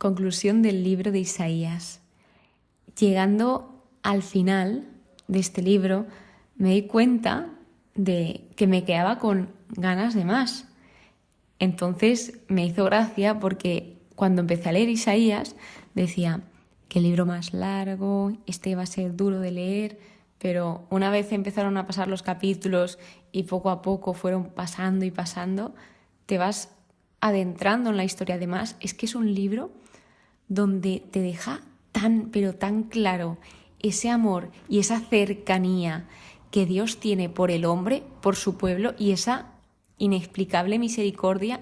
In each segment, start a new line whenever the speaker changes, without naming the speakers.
Conclusión del libro de Isaías. Llegando al final de este libro, me di cuenta de que me quedaba con ganas de más. Entonces me hizo gracia porque cuando empecé a leer Isaías decía, qué libro más largo, este va a ser duro de leer, pero una vez empezaron a pasar los capítulos y poco a poco fueron pasando y pasando, te vas adentrando en la historia. Además, es que es un libro donde te deja pero tan claro ese amor y esa cercanía que Dios tiene por el hombre, por su pueblo, y esa inexplicable misericordia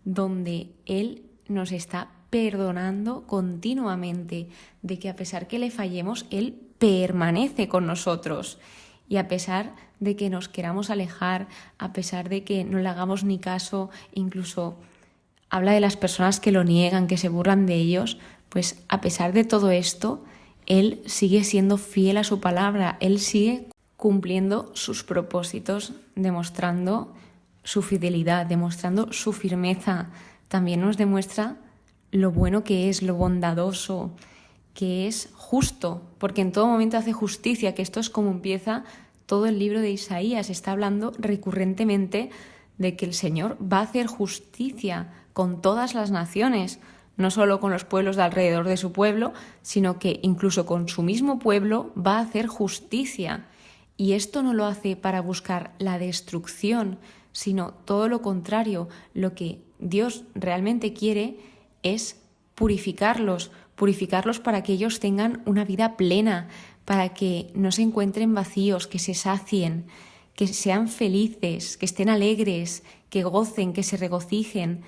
donde Él nos está perdonando continuamente, de que a pesar que le fallemos, Él permanece con nosotros. Y a pesar de que nos queramos alejar, a pesar de que no le hagamos ni caso, incluso habla de las personas que lo niegan, que se burlan de ellos, pues a pesar de todo esto, Él sigue siendo fiel a su palabra, Él sigue cumpliendo sus propósitos, demostrando su fidelidad, demostrando su firmeza. También nos demuestra lo bueno que es, lo bondadoso, que es justo, porque en todo momento hace justicia, que esto es como empieza todo el libro de Isaías. Está hablando recurrentemente de que el Señor va a hacer justicia con todas las naciones, no solo con los pueblos de alrededor de su pueblo, sino que incluso con su mismo pueblo va a hacer justicia. Y esto no lo hace para buscar la destrucción, sino todo lo contrario. Lo que Dios realmente quiere es purificarlos para que ellos tengan una vida plena, para que no se encuentren vacíos, que se sacien, que sean felices, que estén alegres, que gocen, que se regocijen.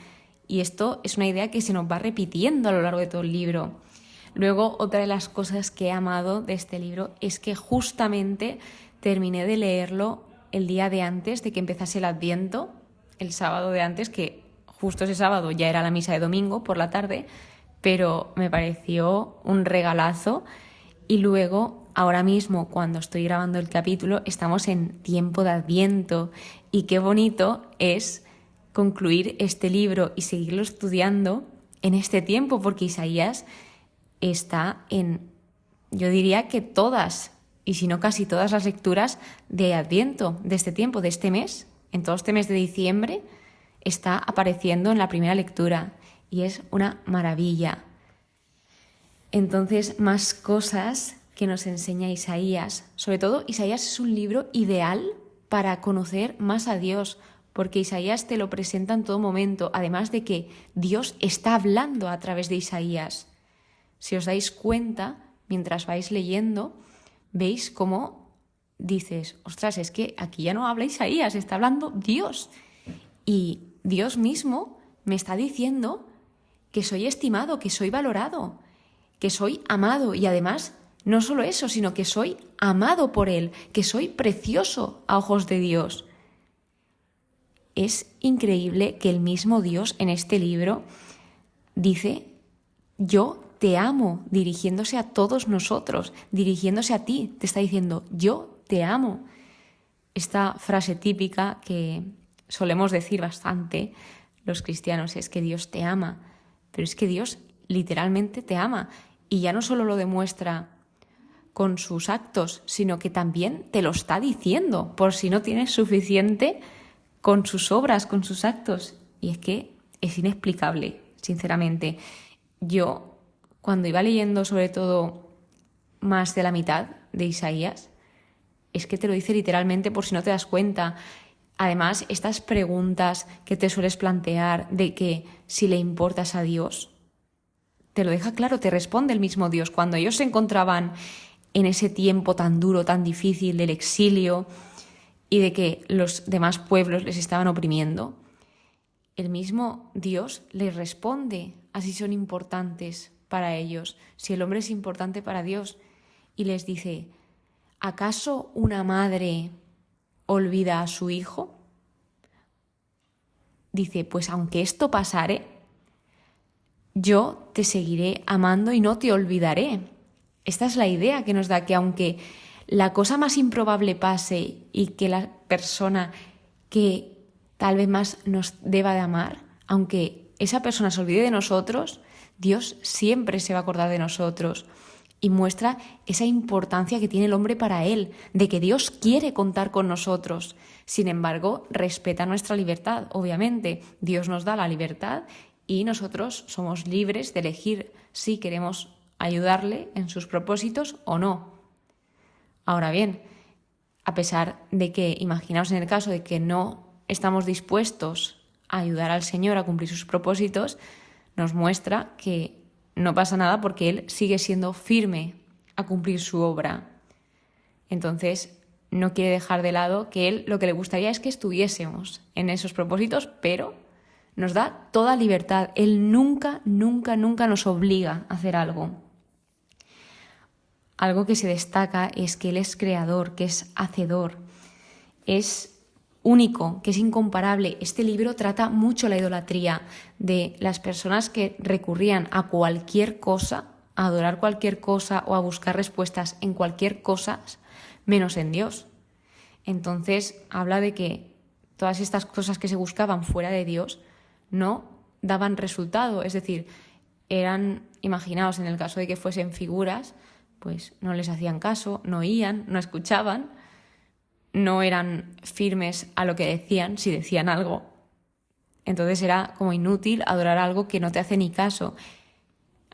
Y esto es una idea que se nos va repitiendo a lo largo de todo el libro. Luego, otra de las cosas que he amado de este libro es que justamente terminé de leerlo el día de antes de que empezase el Adviento, el sábado de antes, que justo ese sábado ya era la misa de domingo por la tarde, pero me pareció un regalazo. Y luego, ahora mismo, cuando estoy grabando el capítulo, estamos en tiempo de Adviento, y qué bonito es concluir este libro y seguirlo estudiando en este tiempo, porque Isaías está en, yo diría que todas, y si no casi todas las lecturas de Adviento, de este tiempo, de este mes, en todo este mes de diciembre, está apareciendo en la primera lectura, y es una maravilla. Entonces, más cosas que nos enseña Isaías. Sobre todo, Isaías es un libro ideal para conocer más a Dios, porque Isaías te lo presenta en todo momento, además de que Dios está hablando a través de Isaías. Si os dais cuenta, mientras vais leyendo, veis cómo dices, ostras, es que aquí ya no habla Isaías, está hablando Dios. Y Dios mismo me está diciendo que soy estimado, que soy valorado, que soy amado, y además no solo eso, sino que soy amado por Él, que soy precioso a ojos de Dios. Es increíble que el mismo Dios en este libro dice, yo te amo, dirigiéndose a todos nosotros, dirigiéndose a ti, te está diciendo, yo te amo. Esta frase típica que solemos decir bastante los cristianos es que Dios te ama, pero es que Dios literalmente te ama, y ya no solo lo demuestra con sus actos, sino que también te lo está diciendo, por si no tienes suficiente con sus obras, con sus actos. Y es que es inexplicable, sinceramente. Yo, cuando iba leyendo sobre todo más de la mitad de Isaías, es que te lo dice literalmente por si no te das cuenta. Además, estas preguntas que te sueles plantear de que si le importas a Dios, te lo deja claro, te responde el mismo Dios. Cuando ellos se encontraban en ese tiempo tan duro, tan difícil del exilio y de que los demás pueblos les estaban oprimiendo, el mismo Dios les responde a si son importantes para ellos, si el hombre es importante para Dios, y les dice, ¿acaso una madre olvida a su hijo? Dice, pues aunque esto pasare, yo te seguiré amando y no te olvidaré. Esta es la idea que nos da, que aunque la cosa más improbable pase y que la persona que tal vez más nos deba de amar, aunque esa persona se olvide de nosotros, Dios siempre se va a acordar de nosotros. Y muestra esa importancia que tiene el hombre para él, de que Dios quiere contar con nosotros. Sin embargo, respeta nuestra libertad, obviamente. Dios nos da la libertad y nosotros somos libres de elegir si queremos ayudarle en sus propósitos o no. Ahora bien, a pesar de que, imaginaos en el caso de que no estamos dispuestos a ayudar al Señor a cumplir sus propósitos, nos muestra que no pasa nada porque Él sigue siendo firme a cumplir su obra. Entonces, no quiere dejar de lado que Él lo que le gustaría es que estuviésemos en esos propósitos, pero nos da toda libertad. Él nunca, nunca, nunca nos obliga a hacer algo. Algo que se destaca es que Él es creador, que es hacedor, es único, que es incomparable. Este libro trata mucho la idolatría de las personas que recurrían a cualquier cosa, a adorar cualquier cosa o a buscar respuestas en cualquier cosa, menos en Dios. Entonces habla de que todas estas cosas que se buscaban fuera de Dios no daban resultado, es decir, imaginaos en el caso de que fuesen figuras, pues no les hacían caso, no oían, no escuchaban, no eran firmes a lo que decían, si decían algo. Entonces era como inútil adorar algo que no te hace ni caso.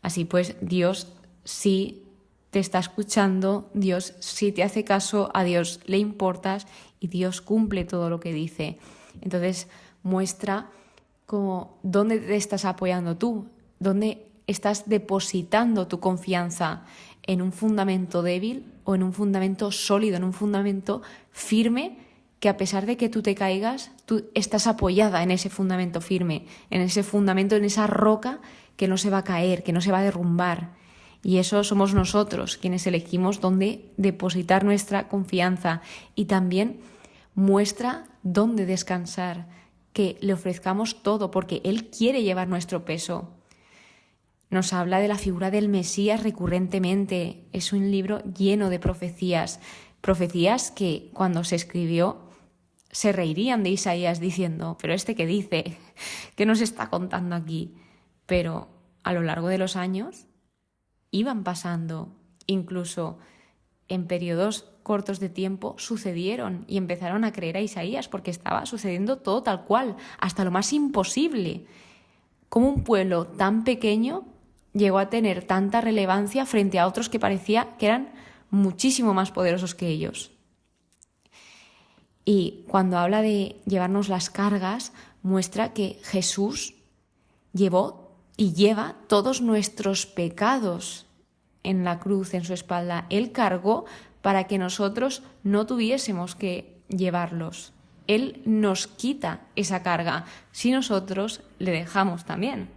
Así pues, Dios sí te está escuchando, Dios sí te hace caso, a Dios le importas y Dios cumple todo lo que dice. Entonces muestra como dónde te estás apoyando tú, dónde estás depositando tu confianza, en un fundamento débil o en un fundamento sólido, en un fundamento firme, que a pesar de que tú te caigas, tú estás apoyada en ese fundamento firme, en ese fundamento, en esa roca que no se va a caer, que no se va a derrumbar. Y eso somos nosotros quienes elegimos dónde depositar nuestra confianza, y también muestra dónde descansar, que le ofrezcamos todo porque Él quiere llevar nuestro peso. Nos habla de la figura del Mesías recurrentemente. Es un libro lleno de profecías que cuando se escribió se reirían de Isaías diciendo, pero ¿este qué dice? ¿Qué nos está contando aquí? Pero a lo largo de los años iban pasando, incluso en periodos cortos de tiempo sucedieron y empezaron a creer a Isaías porque estaba sucediendo todo tal cual, hasta lo más imposible. Como un pueblo tan pequeño llegó a tener tanta relevancia frente a otros que parecía que eran muchísimo más poderosos que ellos. Y cuando habla de llevarnos las cargas, muestra que Jesús llevó y lleva todos nuestros pecados en la cruz, en su espalda. Él cargó para que nosotros no tuviésemos que llevarlos. Él nos quita esa carga si nosotros le dejamos también.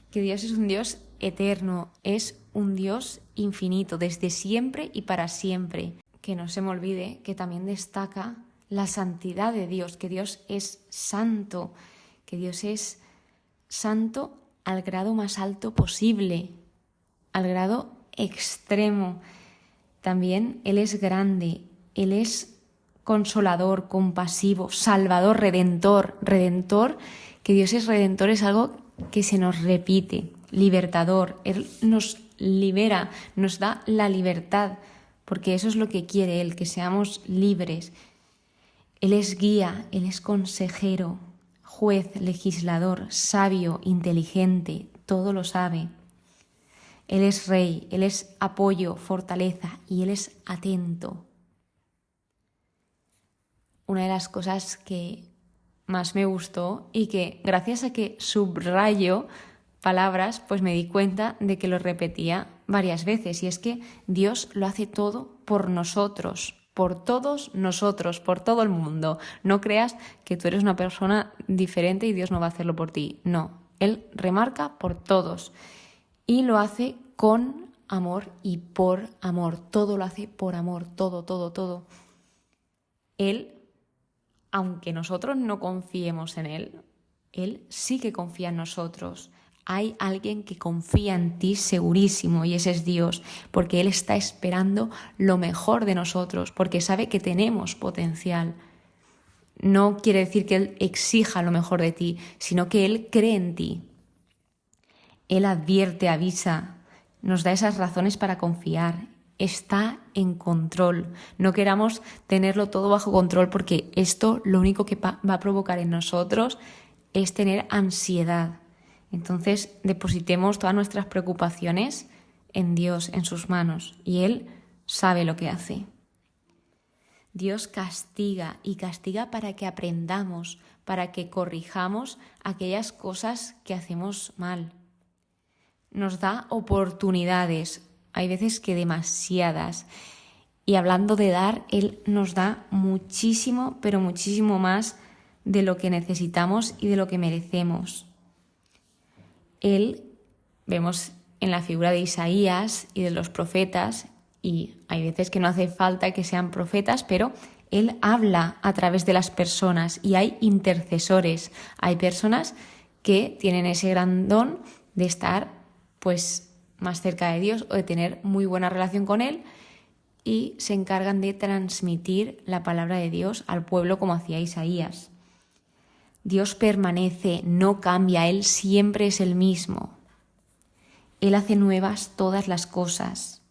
Que Dios es un Dios eterno, es un Dios infinito, desde siempre y para siempre. Que no se me olvide que también destaca la santidad de Dios, que Dios es santo, que Dios es santo al grado más alto posible, al grado extremo. También Él es grande, Él es consolador, compasivo, salvador, redentor. Que Dios es redentor es algo que se nos repite, libertador. Él nos libera, nos da la libertad, porque eso es lo que quiere Él, que seamos libres. Él es guía, Él es consejero, juez, legislador, sabio, inteligente, todo lo sabe. Él es rey, Él es apoyo, fortaleza y Él es atento. Una de las cosas que más me gustó y que gracias a que subrayo palabras, pues me di cuenta de que lo repetía varias veces, y es que Dios lo hace todo por nosotros, por todos nosotros, por todo el mundo. No creas que tú eres una persona diferente y Dios no va a hacerlo por ti. No, Él remarca por todos y lo hace con amor y por amor. Todo lo hace por amor, todo. Él, aunque nosotros no confiemos en Él, Él sí que confía en nosotros. Hay alguien que confía en ti segurísimo, y ese es Dios, porque Él está esperando lo mejor de nosotros, porque sabe que tenemos potencial. No quiere decir que Él exija lo mejor de ti, sino que Él cree en ti. Él advierte, avisa, nos da esas razones para confiar. Está en control. No queramos tenerlo todo bajo control, porque esto lo único que va a provocar en nosotros es tener ansiedad. Entonces depositemos todas nuestras preocupaciones en Dios, en sus manos, y Él sabe lo que hace. Dios castiga, y castiga para que aprendamos, para que corrijamos aquellas cosas que hacemos mal. Nos da oportunidades, hay veces que demasiadas. Y hablando de dar, Él nos da muchísimo, pero muchísimo más de lo que necesitamos y de lo que merecemos. Él, vemos en la figura de Isaías y de los profetas, y hay veces que no hace falta que sean profetas, pero Él habla a través de las personas y hay intercesores. Hay personas que tienen ese gran don de estar pues más cerca de Dios o de tener muy buena relación con Él y se encargan de transmitir la palabra de Dios al pueblo como hacía Isaías. Dios permanece, no cambia, Él siempre es el mismo. Él hace nuevas todas las cosas.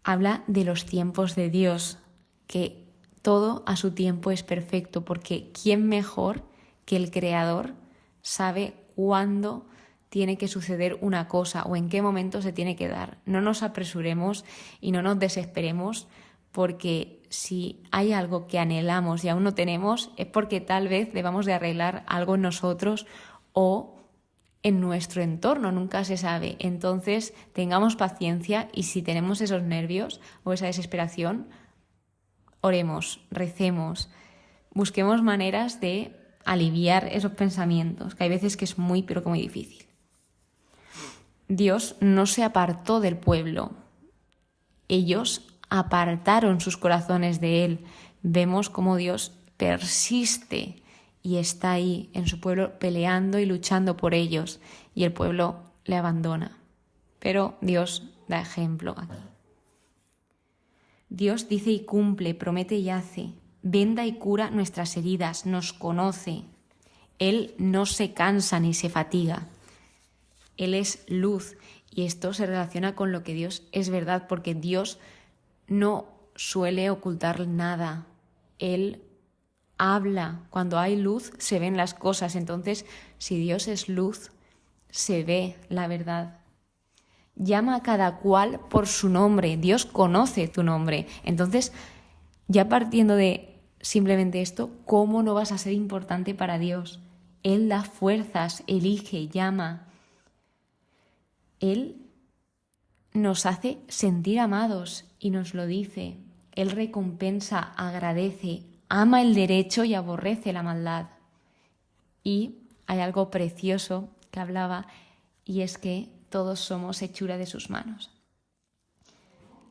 Habla de los tiempos de Dios, que todo a su tiempo es perfecto, porque ¿quién mejor que el Creador sabe cuándo tiene que suceder una cosa o en qué momento se tiene que dar? No nos apresuremos y no nos desesperemos, porque si hay algo que anhelamos y aún no tenemos, es porque tal vez debamos de arreglar algo en nosotros o en nuestro entorno, nunca se sabe. Entonces tengamos paciencia, y si tenemos esos nervios o esa desesperación, oremos, recemos, busquemos maneras de aliviar esos pensamientos, que hay veces que es muy, pero que muy difícil. Dios no se apartó del pueblo. Ellos apartaron sus corazones de Él. Vemos cómo Dios persiste y está ahí en su pueblo peleando y luchando por ellos, y el pueblo le abandona. Pero Dios da ejemplo aquí. Dios dice y cumple, promete y hace, venda y cura nuestras heridas, nos conoce. Él no se cansa ni se fatiga. Él es luz, y esto se relaciona con lo que Dios es verdad, porque Dios no suele ocultar nada. Él habla. Cuando hay luz se ven las cosas. Entonces, si Dios es luz, se ve la verdad. Llama a cada cual por su nombre. Dios conoce tu nombre. Entonces, ya partiendo de simplemente esto, ¿cómo no vas a ser importante para Dios? Él da fuerzas, elige, llama. Él nos hace sentir amados y nos lo dice. Él recompensa, agradece, ama el derecho y aborrece la maldad. Y hay algo precioso que hablaba, y es que todos somos hechura de sus manos.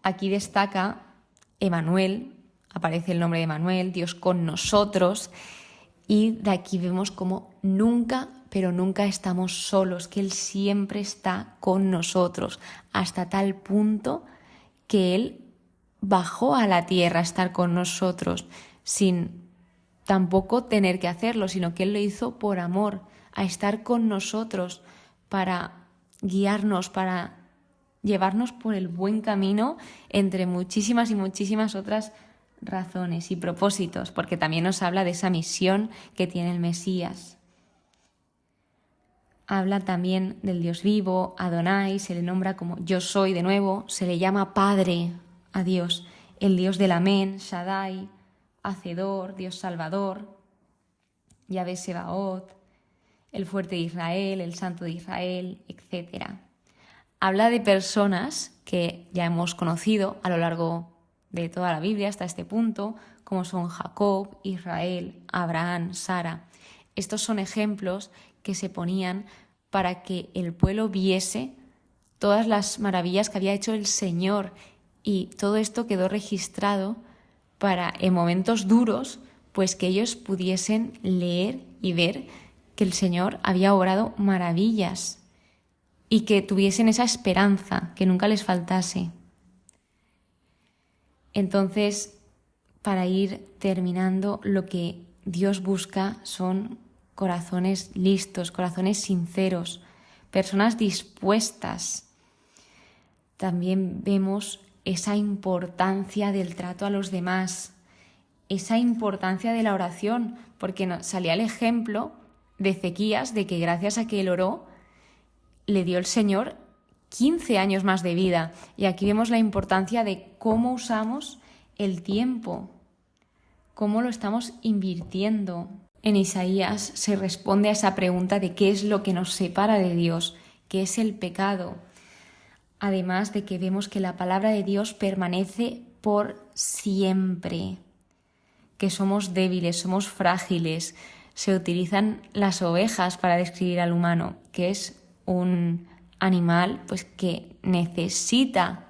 Aquí destaca Emmanuel, aparece el nombre de Emmanuel, Dios con nosotros, y de aquí vemos cómo nunca, pero nunca estamos solos, que Él siempre está con nosotros, hasta tal punto que Él bajó a la tierra a estar con nosotros, sin tampoco tener que hacerlo, sino que Él lo hizo por amor, a estar con nosotros para guiarnos, para llevarnos por el buen camino, entre muchísimas y muchísimas otras razones y propósitos, porque también nos habla de esa misión que tiene el Mesías. Habla también del Dios vivo, Adonai, se le nombra como yo soy de nuevo, se le llama Padre a Dios, el Dios del Amén, Shaddai, Hacedor, Dios Salvador, Yahvé Sebaot, el fuerte de Israel, el santo de Israel, etc. Habla de personas que ya hemos conocido a lo largo de toda la Biblia hasta este punto, como son Jacob, Israel, Abraham, Sara. Estos son ejemplos que se ponían para que el pueblo viese todas las maravillas que había hecho el Señor, y todo esto quedó registrado para, en momentos duros, pues que ellos pudiesen leer y ver que el Señor había obrado maravillas y que tuviesen esa esperanza, que nunca les faltase. Entonces, para ir terminando, lo que Dios busca son corazones listos, corazones sinceros, personas dispuestas. También vemos esa importancia del trato a los demás, esa importancia de la oración, porque salía el ejemplo de Ezequías de que gracias a que él oró, le dio el Señor 15 años más de vida. Y aquí vemos la importancia de cómo usamos el tiempo, cómo lo estamos invirtiendo. En Isaías se responde a esa pregunta de qué es lo que nos separa de Dios, qué es el pecado. Además de que vemos que la palabra de Dios permanece por siempre, que somos débiles, somos frágiles. Se utilizan las ovejas para describir al humano, que es un animal pues que necesita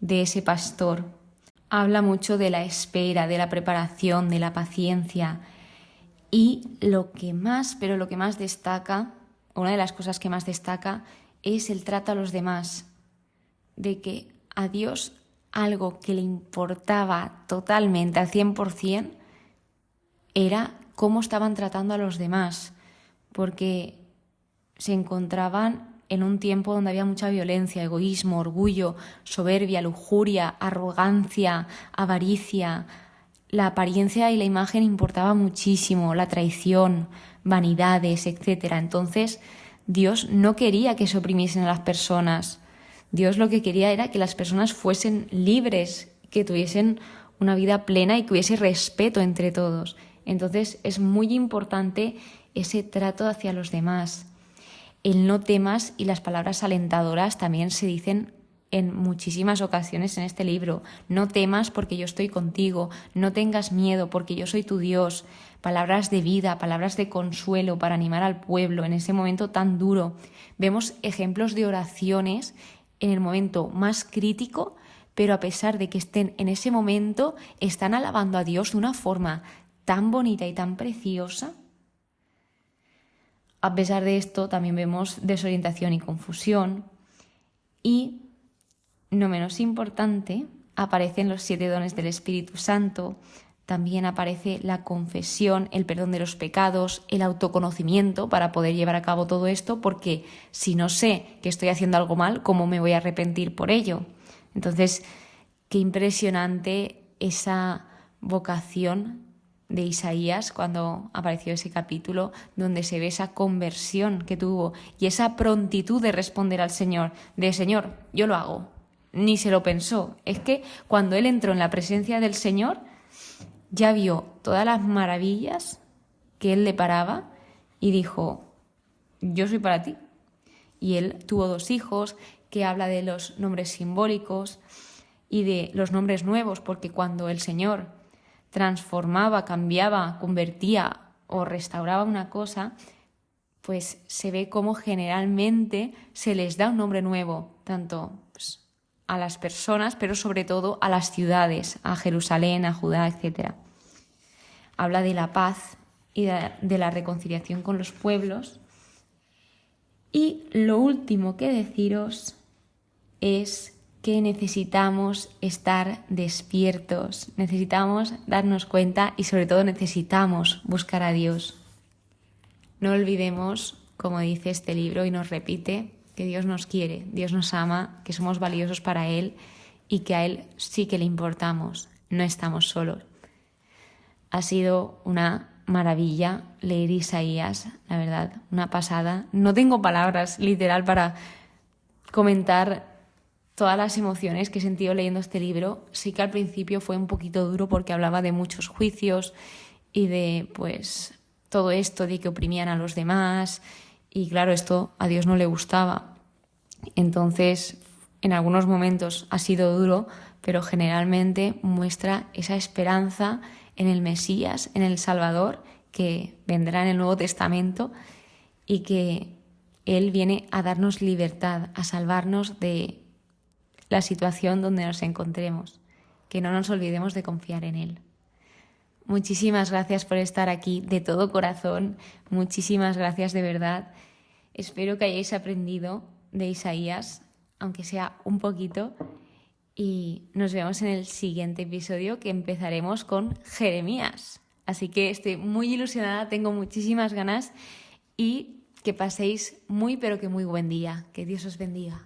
de ese pastor. Habla mucho de la espera, de la preparación, de la paciencia. Y lo que más destaca, una de las cosas que más destaca, es el trato a los demás. De que a Dios algo que le importaba totalmente, al 100%, era cómo estaban tratando a los demás, porque se encontraban en un tiempo donde había mucha violencia, egoísmo, orgullo, soberbia, lujuria, arrogancia, avaricia. La apariencia y la imagen importaba muchísimo, la traición, vanidades, etc. Entonces, Dios no quería que se oprimiesen a las personas. Dios lo que quería era que las personas fuesen libres, que tuviesen una vida plena y que hubiese respeto entre todos. Entonces es muy importante ese trato hacia los demás. El no temas y las palabras alentadoras también se dicen en muchísimas ocasiones en este libro. No temas porque yo estoy contigo, no tengas miedo porque yo soy tu Dios. Palabras de vida, palabras de consuelo para animar al pueblo en ese momento tan duro. Vemos ejemplos de oraciones en el momento más crítico, pero a pesar de que estén en ese momento, están alabando a Dios de una forma tan bonita y tan preciosa. A pesar de esto, también vemos desorientación y confusión. Y, no menos importante, aparecen los 7 dones del Espíritu Santo. También aparece la confesión, el perdón de los pecados, el autoconocimiento para poder llevar a cabo todo esto, porque si no sé que estoy haciendo algo mal, ¿cómo me voy a arrepentir por ello? Entonces, qué impresionante esa vocación de Isaías cuando apareció ese capítulo donde se ve esa conversión que tuvo y esa prontitud de responder al Señor, de Señor, yo lo hago. Ni se lo pensó. Es que cuando él entró en la presencia del Señor, ya vio todas las maravillas que él le paraba y dijo, yo soy para ti. Y él tuvo 2 hijos, que habla de los nombres simbólicos y de los nombres nuevos, porque cuando el Señor transformaba, cambiaba, convertía o restauraba una cosa, pues se ve cómo generalmente se les da un nombre nuevo, tanto a las personas, pero sobre todo a las ciudades, a Jerusalén, a Judá, etc. Habla de la paz y de la reconciliación con los pueblos. Y lo último que deciros es que necesitamos estar despiertos, necesitamos darnos cuenta y sobre todo necesitamos buscar a Dios. No olvidemos, como dice este libro y nos repite, que Dios nos quiere, Dios nos ama, que somos valiosos para Él y que a Él sí que le importamos, no estamos solos. Ha sido una maravilla leer Isaías, la verdad, una pasada. No tengo palabras literal para comentar todas las emociones que he sentido leyendo este libro. Sí que al principio fue un poquito duro porque hablaba de muchos juicios y de todo esto de que oprimían a los demás y claro, esto a Dios no le gustaba. Entonces, en algunos momentos ha sido duro, pero generalmente muestra esa esperanza en el Mesías, en el Salvador, que vendrá en el Nuevo Testamento y que Él viene a darnos libertad, a salvarnos de la situación donde nos encontremos, que no nos olvidemos de confiar en Él. Muchísimas gracias por estar aquí de todo corazón, muchísimas gracias de verdad. Espero que hayáis aprendido de Isaías, aunque sea un poquito, y nos vemos en el siguiente episodio que empezaremos con Jeremías. Así que estoy muy ilusionada, tengo muchísimas ganas y Que paséis muy pero que muy buen día. Que Dios os bendiga.